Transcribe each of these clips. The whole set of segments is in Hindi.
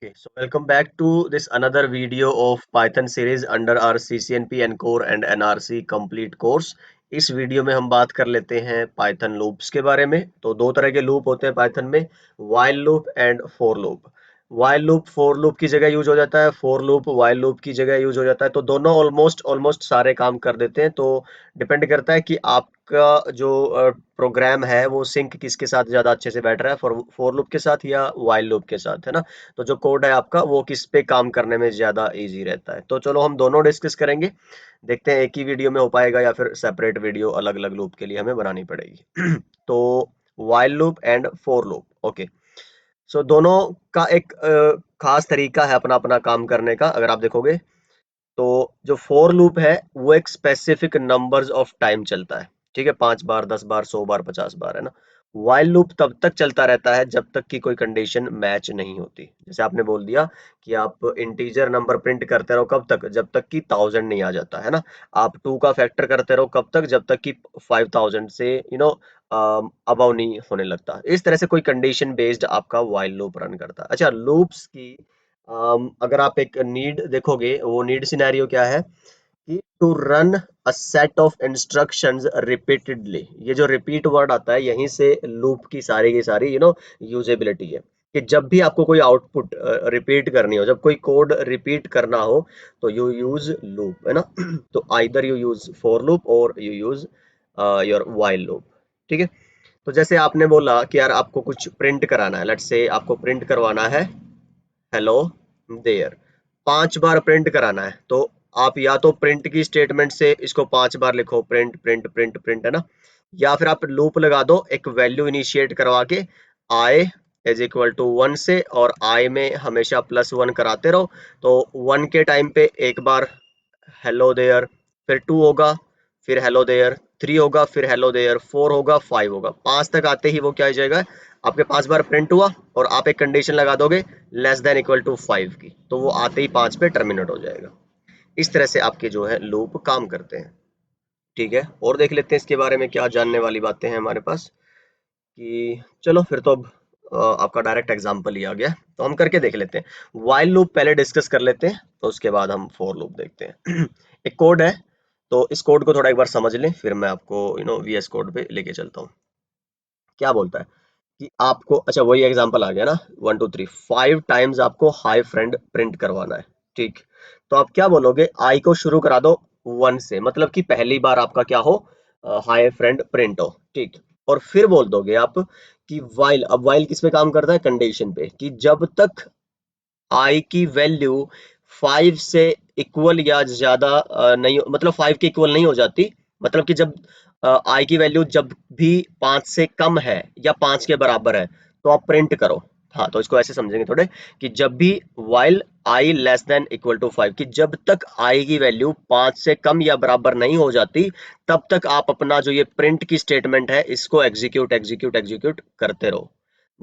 Okay, so welcome back to this another video of Python series under our CCNP Encore and NRC complete course। इस वीडियो में हम बात कर लेते हैं Python loops के बारे में। तो दो तरह के लूप होते हैं Python में, while loop and for loop। while loop for loop की जगह यूज हो जाता है, for loop while loop की जगह यूज हो जाता है। तो दोनों ऑलमोस्ट सारे काम कर देते हैं। तो डिपेंड करता है कि आपका जो प्रोग्राम है वो सिंक किसके साथ ज्यादा अच्छे से बैठ रहा है, फॉर लूप के साथ या while loop के साथ, है ना। तो जो कोड है आपका वो किस पे काम करने में ज्यादा इजी रहता है। तो चलो हम दोनों डिस्कस करेंगे, देखते हैं एक ही वीडियो में हो पाएगा या फिर सेपरेट वीडियो अलग अलग लूप के लिए हमें बनानी पड़ेगी। तो while loop and for loop, okay. So दोनों का एक खास तरीका है अपना अपना काम करने का। अगर आप देखोगे तो जो फोर लूप है वो एक स्पेसिफिक नंबर्स ऑफ टाइम चलता है, ठीक है, 5 बार, 10 बार, 100 बार, 50 बार, है ना। वाइल लूप तब तक चलता रहता है जब तक कि कोई कंडीशन मैच नहीं होती। जैसे आपने बोल दिया कि आप इंटीजर नंबर प्रिंट करते रहो, कब तक? जब तक कि 1000 नहीं आ जाता, है ना। आप 2 का फैक्टर करते रहो, कब तक? जब तक कि 5000 से अबव नहीं होने लगता। इस तरह से कोई कंडीशन बेस्ड आपका वाइल लूप रन करता है। अच्छा, लूप्स की अगर आप एक नीड देखोगे, वो नीड सिनेरियो क्या है कि to run a set of instructions repeatedly. ये जो रिपीट वर्ड आता है यहीं से लूप की सारी यूजेबिलिटी है कि जब भी आपको कोई आउटपुट रिपीट करनी हो, जब कोई कोड रिपीट करना हो, तो यू यूज लूप, है ना। तो either you use for loop और you use your while loop, ठीक है। तो जैसे आपने बोला कि यार आपको कुछ प्रिंट कराना है, लेट्स से आपको प्रिंट करवाना है हेलो देयर, 5 बार प्रिंट कराना है। तो आप या तो प्रिंट की स्टेटमेंट से इसको 5 बार लिखो, प्रिंट प्रिंट प्रिंट प्रिंट, है ना। या फिर आप लूप लगा दो एक वैल्यू इनिशिएट करवा के, आई इज इक्वल टू 1 से, और आई में हमेशा +1 कराते रहो। तो 1 के टाइम पे एक बार हेलो देयर, फिर 2 होगा, फिर हेलो देयर, 3 होगा, फिर हेलो देयर, 4 होगा, 5 होगा, 5 तक आते ही वो क्या हो जाएगा, आपके 5 बार प्रिंट हुआ और आप एक कंडीशन लगा दोगे लेस देन इक्वल टू 5 की, तो वो आते ही 5 पे टर्मिनेट हो जाएगा। इस तरह से आपके जो है लूप काम करते हैं, ठीक है। और देख लेते हैं इसके बारे में क्या जानने वाली बातें हैं हमारे पास। कि चलो फिर तो अब आपका डायरेक्ट एग्जांपल ही आ गया, तो हम करके देख लेते हैं। व्हाइल लूप पहले डिस्कस कर लेते हैं, तो उसके बाद हम फॉर लूप देखते हैं। एक कोड है, तो इस कोड को थोड़ा एक बार समझ लें, फिर मैं आपको वीएस कोड पे लेके चलता हूँ। क्या बोलता है कि आपको, अच्छा वही एग्जांपल आ गया ना, 1 2 3 5 टाइम्स आपको हाई फ्रेंड प्रिंट करवाना है, ठीक। तो आप क्या बोलोगे, आई को शुरू करा दो 1 से, मतलब कि पहली बार आपका क्या हो, हाई फ्रेंड प्रिंट हो, ठीक। और फिर बोल दोगे आप कि वाइल, अब वाइल किस पे काम करता है, कंडीशन पे, कि जब तक आई की वैल्यू 5 से इक्वल या ज्यादा नहीं, मतलब 5 के इक्वल नहीं हो जाती, मतलब कि जब आई की वैल्यू जब भी 5 से कम है या 5 के बराबर है, तो आप प्रिंट करो। हाँ, तो इसको ऐसे समझेंगे थोड़े, कि जब भी while i less than equal to 5, कि जब तक आई की वैल्यू 5 से कम या बराबर नहीं हो जाती, तब तक आप अपना जो ये प्रिंट की स्टेटमेंट है इसको एग्जीक्यूट एग्जीक्यूट एग्जीक्यूट करते रहो।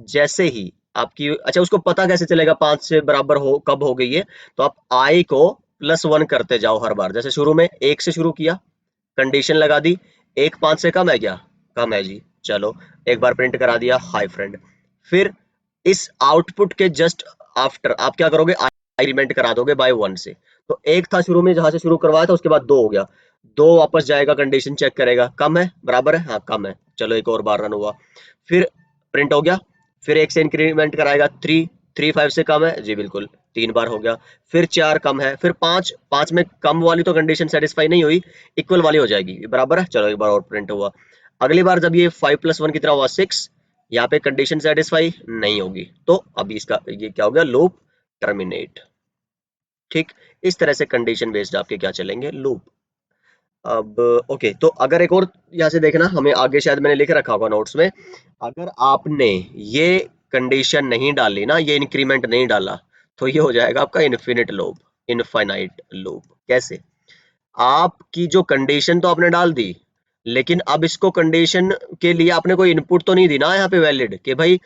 जैसे ही आपकी, अच्छा उसको पता कैसे चलेगा 5 से बराबर हो कब हो गई है, तो आप आई को +1 करते जाओ हर बार। जैसे शुरू में 1 से शुरू किया, कंडीशन लगा दी, 1 5 से कम है क्या? कम है जी, चलो एक बार प्रिंट करा दिया हाई फ्रेंड। फिर इस आउटपुट के जस्ट आफ्टर आप क्या करोगे, आई इंक्रीमेंट करा दोगे बाय 1 से। तो 1 था शुरू में जहां से शुरू करवाया था, उसके बाद 2 हो गया, 2 वापस जाएगा, कंडीशन चेक करेगा, कम है बराबर है, हाँ कम है, चलो एक और बार रन हुआ, फिर प्रिंट हो गया। फिर 1 से इंक्रीमेंट कराएगा, 3, 3 5 से कम है जी, बिल्कुल 3 बार हो गया। फिर 4 कम है, फिर 5, 5 में कम वाली तो कंडीशन सेटिस्फाई नहीं हुई, इक्वल वाली हो जाएगी, बराबर है, चलो एक बार और प्रिंट हुआ। अगली बार जब ये 5 + 1 कितना हुआ, 6, यहाँ पे कंडीशन सेटिस्फाई नहीं होगी, तो अभी इसका ये क्या हो गया, लूप टर्मिनेट, ठीक। इस तरह से कंडीशन बेस्ड आपके क्या चलेंगे, लूप। अब ओके, तो अगर एक और यहाँ से देखना, हमें आगे शायद मैंने लिख रखा होगा नोट्स में, अगर आपने ये कंडीशन नहीं डाली ना, ये इंक्रीमेंट नहीं डाला, तो ये हो जाएगा आपका इन्फिनिट लूप, इनफाइनाइट लूप। कैसे? आपकी जो कंडीशन तो आपने डाल दी, लेकिन अब इसको कंडीशन के लिए आपने कोई इनपुट तो नहीं दी ना यहाँ पे वैलिड, कि भाई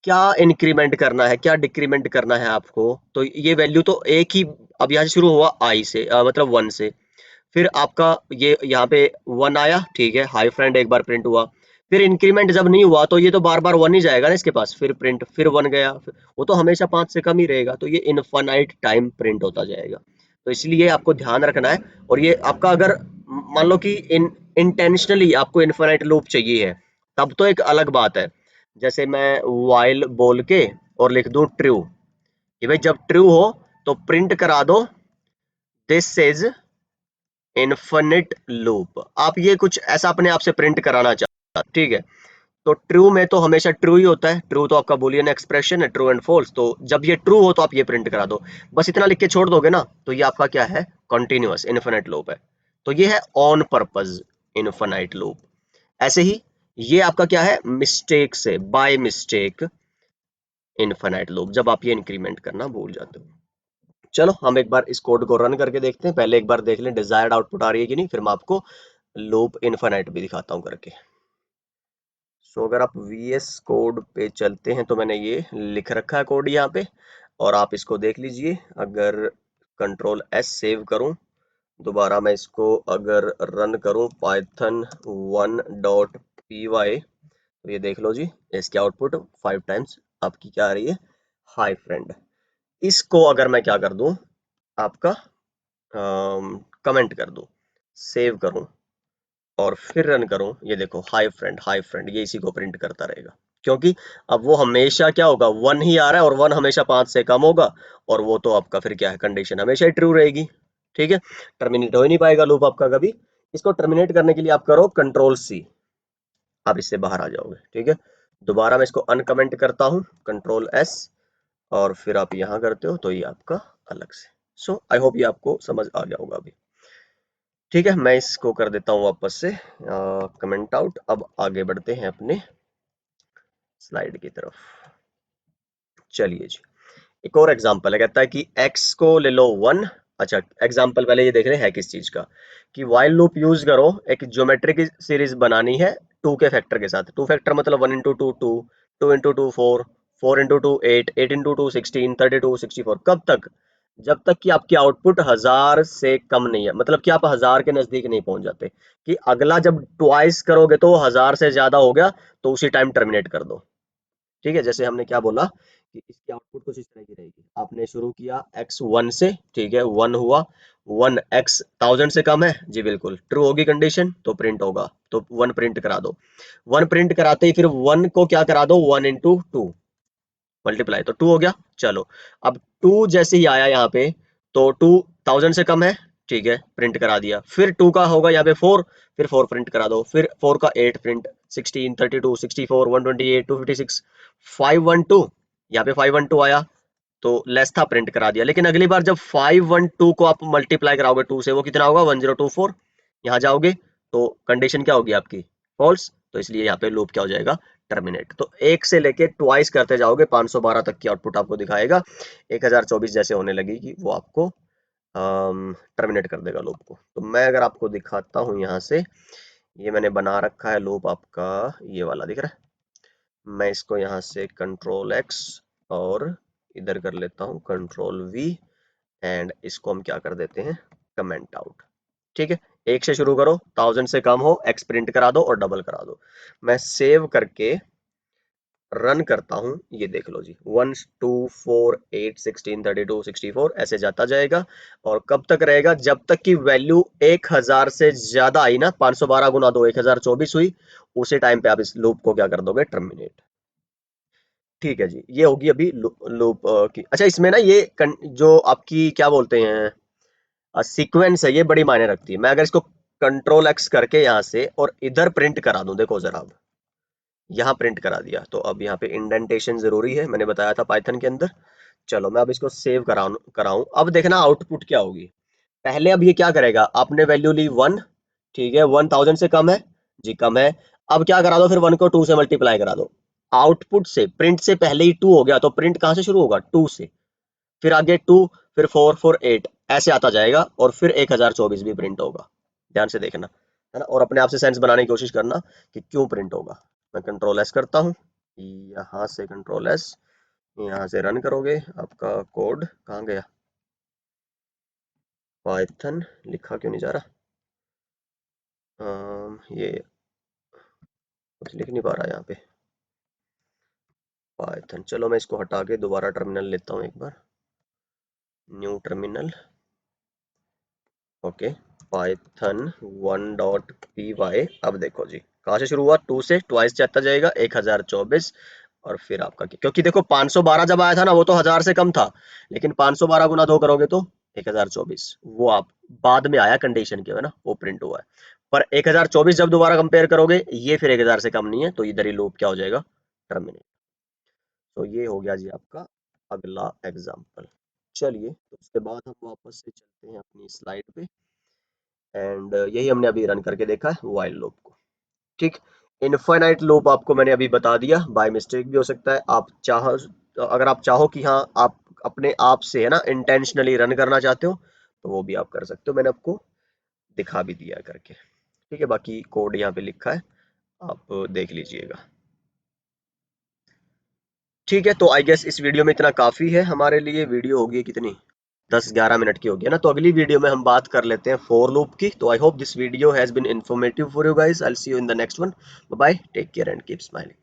क्या इंक्रीमेंट करना है, क्या डिक्रीमेंट करना है आपको। तो ये वैल्यू तो एक ही, अब यहाँ से शुरू हुआ आई से, मतलब 1 से, फिर आपका ये यहाँ पे 1 आया, ठीक है, हाई फ्रेंड एक बार प्रिंट हुआ। फिर इंक्रीमेंट जब नहीं हुआ तो ये तो बार बार वन ही जाएगा ना इसके पास, फिर प्रिंट, फिर वन गया, वो तो हमेशा 5 से कम ही रहेगा, तो ये इनफाइनाइट टाइम प्रिंट होता जाएगा। तो इसलिए आपको ध्यान रखना है। और ये आपका अगर मान लो कि इंटेंशनली आपको इनफाइनाइट लूप चाहिए है, तब तो एक अलग बात है। जैसे मैं वाइल बोल के और लिख दूं ट्रू, कि भाई जब ट्रू हो तो प्रिंट करा दो दिस इज इनफिनिट लूप। आप ये कुछ ऐसा अपने आप से प्रिंट कराना चाहते हैं, ठीक है। तो ट्रू में तो हमेशा ट्रू ही होता है, ट्रू तो आपका बूलियन एक्सप्रेशन है, ट्रू एंड फॉल्स। तो जब ये ट्रू हो तो आप ये प्रिंट करा दो, बस इतना लिख के छोड़ दोगे ना, तो ये आपका क्या है, कॉन्टिन्यूअस इनफिनिट लूप है। तो ये है ऑन पर्पज इनफिनिट लूप। ऐसे ही ये आपका क्या है, मिस्टेक से, बाय मिस्टेक इनफिनिट लूप, जब आप ये इंक्रीमेंट करना भूल जाते हो। चलो हम एक बार इस कोड को रन करके देखते हैं। पहले एक बार देख लें डिजायर्ड आउटपुट आ रही है कि नहीं, फिर मैं आपको लूप इनफिनिट भी दिखाता हूँ करके। अगर आप VS कोड पे चलते हैं तो मैंने ये लिख रखा है कोड यहाँ पे, और आप इसको देख लीजिए। अगर कंट्रोल S सेव करूं, दोबारा मैं इसको अगर रन करूं पाइथन 1.py, तो ये देख लो जी, इसकी आउटपुट 5 टाइम्स आपकी क्या आ रही है, हाय फ्रेंड। इसको अगर मैं क्या कर दूं, आपका कमेंट कर दूं, सेव करूं और फिर रन करूं, ये देखो हाय फ्रेंड, ये इसी को प्रिंट करता रहेगा। क्योंकि अब वो हमेशा क्या होगा, वन ही आ रहा है, और वन हमेशा 5 से कम होगा, और वो तो आपका फिर क्या है, कंडीशन हमेशा ही ट्रू रहेगी। ठीक है, टर्मिनेट हो ही नहीं पाएगा लूप आपका कभी। इसको टर्मिनेट करने के लिए आप करो कंट्रोल C, आप इससे बाहर आ जाओगे। ठीक है, दोबारा मैं इसको अनकमेंट करता हूँ, कंट्रोल S, और फिर आप यहाँ करते हो तो ये आपका अलग से। सो आई होप ये आपको समझ आ गया होगा अभी। ठीक है, मैं इसको कर देता हूँ वापस से कमेंट आउट। अब आगे बढ़ते हैं अपने स्लाइड की तरफ। चलिए जी, एक और एग्जांपल है, कहता है कि x को ले लो 1। अच्छा, एग्जांपल पहले ये देख रहे हैं किस चीज का, कि वाइल लूप यूज करो, एक ज्योमेट्री की सीरीज बनानी है 2 के फैक्टर के साथ। 2 फैक्टर मतलब 1 इंटू 2 2, 2 इंटू 2 4, 4 इंटू 2 8, 8 इंटू 2 16, 32 64। कब तक, जब तक कि आपकी आउटपुट 1000 से कम नहीं है, मतलब कि आप 1000 के नजदीक नहीं पहुंच जाते। कि अगला जब ट्वाइस करोगे तो 1000 से ज्यादा हो गया, तो उसी टाइम टर्मिनेट कर दो। ठीक है, जैसे हमने क्या बोला कि इसकी आउटपुट कुछ इस तरह की रहेगी। आपने शुरू किया x 1 से, ठीक है, 1 हुआ, 1 x 1000 से कम है जी, बिल्कुल ट्रू होगी कंडीशन, तो प्रिंट होगा, तो 1 प्रिंट करा दो। 1 प्रिंट कराते ही फिर 1 को क्या करा दो, 1 इंटू 2 मल्टीप्लाई, तो 2 हो गया। चलो, अब 2 जैसे ही आया यहाँ पे, तो 2 1000 से कम है, ठीक है, प्रिंट करा दिया। फिर 2 का होगा यहाँ पे 4, फिर 4 प्रिंट करा दो। फिर 4 का 8 प्रिंट, 16 32 64 128 256 512, यहाँ पे 512 आया, तो लेस था, प्रिंट करा दिया। लेकिन अगली बार जब 512 को आप मल्टीप्लाई कराओगे 2 से, वो कितना होगा, 1024। यहाँ जाओगे तो कंडीशन क्या होगी आपकी, फॉल्स। तो इसलिए यहाँ पे लूप क्या हो जाएगा, टर्मिनेट। तो 1 से लेके ट्वाइस करते जाओगे, 512 तक की आउटपुट आपको दिखाएगा। 1024 जैसे होने लगेगी, वो आपको टर्मिनेट कर देगा लूप को। तो मैं अगर आपको दिखाता हूँ यहाँ से, ये मैंने बना रखा है लूप आपका, ये वाला दिख रहा है। मैं इसको यहाँ से कंट्रोल X और इधर कर लेता हूँ कंट्रोल V, एंड इसको हम क्या कर देते हैं, कमेंट आउट। ठीक है, 1 से शुरू करो, 1000 से कम हो, x प्रिंट करा दो और डबल करा दो। मैं सेव करके रन करता हूं, ये देख लो जी, 1 2 4 8 16 32 64 ऐसे जाता जाएगा। और कब तक रहेगा, जब तक कि वैल्यू 1000 से ज्यादा आई ना, 512 गुना 2 1024 हुई, उसी टाइम पे आप इस लूप को क्या कर दोगे, टर्मिनेट। ठीक है जी, ये होगी अभी लूप की। अच्छा, इसमें ना ये जो आपकी क्या बोलते हैं, सीक्वेंस है, ये बड़ी मायने रखती है। मैं अगर इसको कंट्रोल X करके यहाँ से और इधर प्रिंट करा दूं, देखो जरा, अब यहाँ प्रिंट करा दिया, तो अब यहाँ पे इंडेंटेशन जरूरी है, मैंने बताया था पाइथन के अंदर। चलो मैं अब इसको सेव कराऊं, अब देखना आउटपुट क्या होगी। पहले अब ये क्या करेगा, आपने वैल्यू ली 1, ठीक है, 1000 से कम है जी, कम है। अब क्या करा दो, फिर 1 को 2 से मल्टीप्लाई करा दो। आउटपुट से, प्रिंट से पहले ही 2 हो गया, तो प्रिंट कहां से शुरू होगा, 2 से, फिर आगे 2, फिर 4 4 8 ऐसे आता जाएगा, और फिर 1024 भी प्रिंट होगा। ध्यान से देखना, है ना, और अपने आप से सेंस बनाने की कोशिश करना कि क्यों प्रिंट होगा। मैं कंट्रोल S करता हूँ, यहाँ से कंट्रोल S, यहाँ से रन करोगे, आपका कोड कहाँ गया, पाइथन लिखा क्यों नहीं जा रहा, ये कुछ लिख नहीं पा रहा यहाँ पे। पाइथन, चलो मैं इसको हटा के दोबारा टर्मिनल लेता हूँ एक बार। New terminal, okay. Python 1.py। अब देखो जी, कहाँ से शुरू हुआ, 2 से ट्वाइस चलता जाएगा, 1024। और फिर आपका क्योंकि देखो 512 जब आया था ना, वो तो 1000 से कम था, लेकिन 512 गुना 2 करोगे तो 1024, वो आप बाद में आया कंडीशन के, है ना, वो प्रिंट हुआ है। पर 1024 जब दोबारा कंपेयर करोगे, ये फिर 1000 से कम नहीं है, तो इधर ही लूप क्या हो जाएगा, टर्मिनेट। तो ये हो गया जी आपका अगला एग्जाम्पल। चलिए, तो उसके बाद हम वापस से चलते हैं अपनी स्लाइड पे। एंड यही हमने अभी रन करके देखा है व्हाइल लूप को। ठीक, इनफाइनाइट लूप आपको मैंने अभी बता दिया, बाय मिस्टेक भी हो सकता है। आप चाहो, अगर आप चाहो कि हाँ आप अपने आप से, है ना, इंटेंशनली रन करना चाहते हो, तो वो भी आप कर सकते हो, मैंने आपको दिखा भी दिया करके। ठीक है, बाकी कोड यहाँ पे लिखा है, आप देख लीजिएगा। ठीक है, तो आई गेस इस वीडियो में इतना काफी है हमारे लिए। वीडियो होगी कितनी, 10-11 मिनट की होगी, है ना। तो अगली वीडियो में हम बात कर लेते हैं फॉर लूप की। तो I hope this video has been informative for you guys. I will see you in the next one. Bye bye, take care and keep smiling.